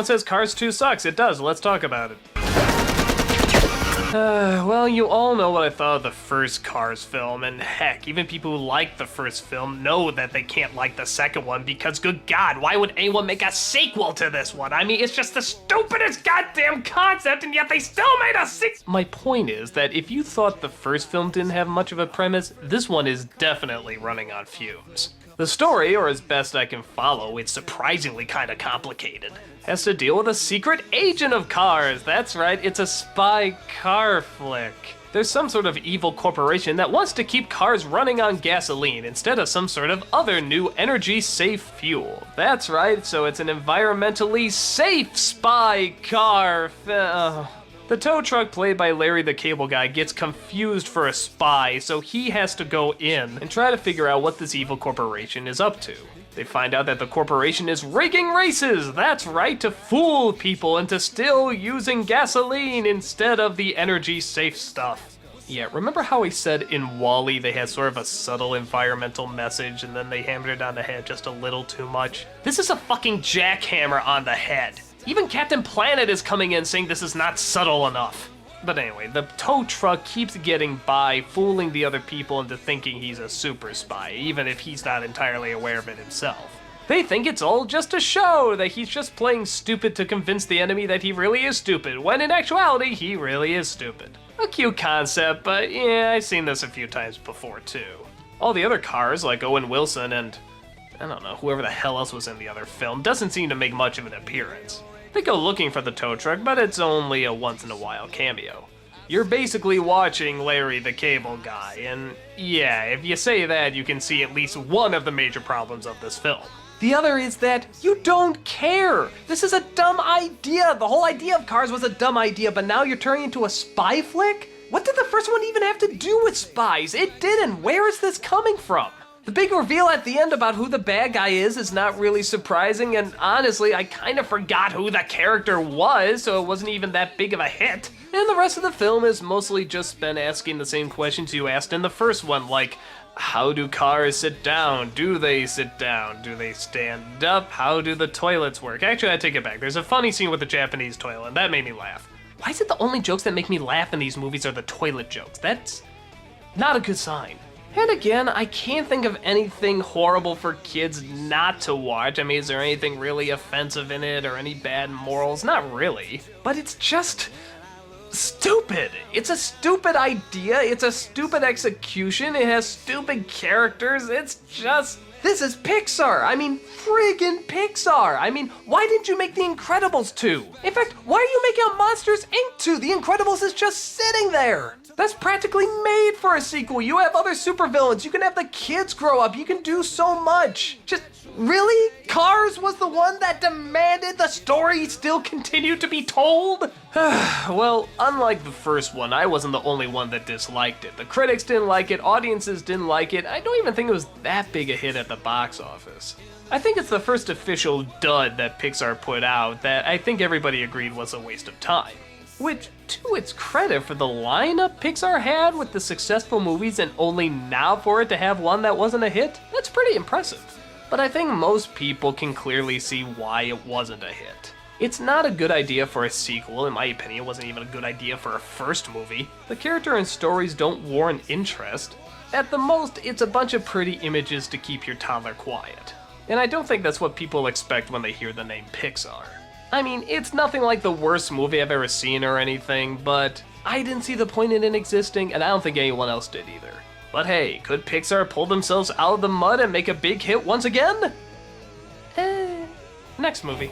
Everyone says Cars 2 sucks. It does. Let's talk about it. Well, you all know what I thought of the first Cars film, and heck, even people who like the first film know that they can't like the second one because, good God, why would anyone make a sequel to this one? I mean, it's just the stupidest goddamn concept, and yet they still made a sequel! My point is that if you thought the first film didn't have much of a premise, this one is definitely running on fumes. The story, or as best I can follow, it's surprisingly kinda complicated. Has to deal with a secret agent of Cars. That's right, it's a spy car flick. There's some sort of evil corporation that wants to keep cars running on gasoline instead of some sort of other new energy-safe fuel. That's right, so it's an environmentally safe spy car. The tow truck played by Larry the Cable Guy gets confused for a spy, so he has to go in and try to figure out what this evil corporation is up to. They find out that the corporation is rigging races, that's right, to fool people into still using gasoline instead of the energy-safe stuff. Yeah, remember how he said in WALL-E they had sort of a subtle environmental message and then they hammered it on the head just a little too much? This is a fucking jackhammer on the head. Even Captain Planet is coming in saying this is not subtle enough. But anyway, the tow truck keeps getting by, fooling the other people into thinking he's a super spy, even if he's not entirely aware of it himself. They think it's all just a show, that he's just playing stupid to convince the enemy that he really is stupid, when in actuality, he really is stupid. A cute concept, but yeah, I've seen this a few times before too. All the other cars, like Owen Wilson and, I don't know, whoever the hell else was in the other film, doesn't seem to make much of an appearance. They go looking for the tow truck, but it's only a once-in-a-while cameo. You're basically watching Larry the Cable Guy, and yeah, if you say that, you can see at least one of the major problems of this film. The other is that you don't care! This is a dumb idea! The whole idea of Cars was a dumb idea, but now you're turning into a spy flick? What did the first one even have to do with spies? It didn't! Where is this coming from? The big reveal at the end about who the bad guy is not really surprising, and honestly, I kind of forgot who the character was, so it wasn't even that big of a hit. And the rest of the film is mostly just spent asking the same questions you asked in the first one, like, how do cars sit down? Do they sit down? Do they stand up? How do the toilets work? Actually, I take it back. There's a funny scene with the Japanese toilet, and that made me laugh. Why is it the only jokes that make me laugh in these movies are the toilet jokes? That's not a good sign. And again, I can't think of anything horrible for kids not to watch. I mean, is there anything really offensive in it or any bad morals? Not really. But it's just stupid. It's a stupid idea. It's a stupid execution. It has stupid characters. It's just... This is Pixar! I mean, friggin' Pixar! I mean, why didn't you make The Incredibles 2? In fact, why are you making a Monsters, Inc. 2? The Incredibles is just sitting there! That's practically made for a sequel. You have other supervillains. You can have the kids grow up. You can do so much. Just, really? Cars was the one that demanded the story still continue to be told? Well, unlike the first one, I wasn't the only one that disliked it. The critics didn't like it, audiences didn't like it. I don't even think it was that big a hit at the box office. I think it's the first official dud that Pixar put out that I think everybody agreed was a waste of time. Which, to its credit for the lineup Pixar had with the successful movies and only now for it to have one that wasn't a hit, that's pretty impressive. But I think most people can clearly see why it wasn't a hit. It's not a good idea for a sequel, in my opinion. It wasn't even a good idea for a first movie. The character and stories don't warrant interest. At the most, it's a bunch of pretty images to keep your toddler quiet. And I don't think that's what people expect when they hear the name Pixar. I mean, it's nothing like the worst movie I've ever seen or anything, but I didn't see the point in it existing, and I don't think anyone else did either. But hey, could Pixar pull themselves out of the mud and make a big hit once again? Next movie.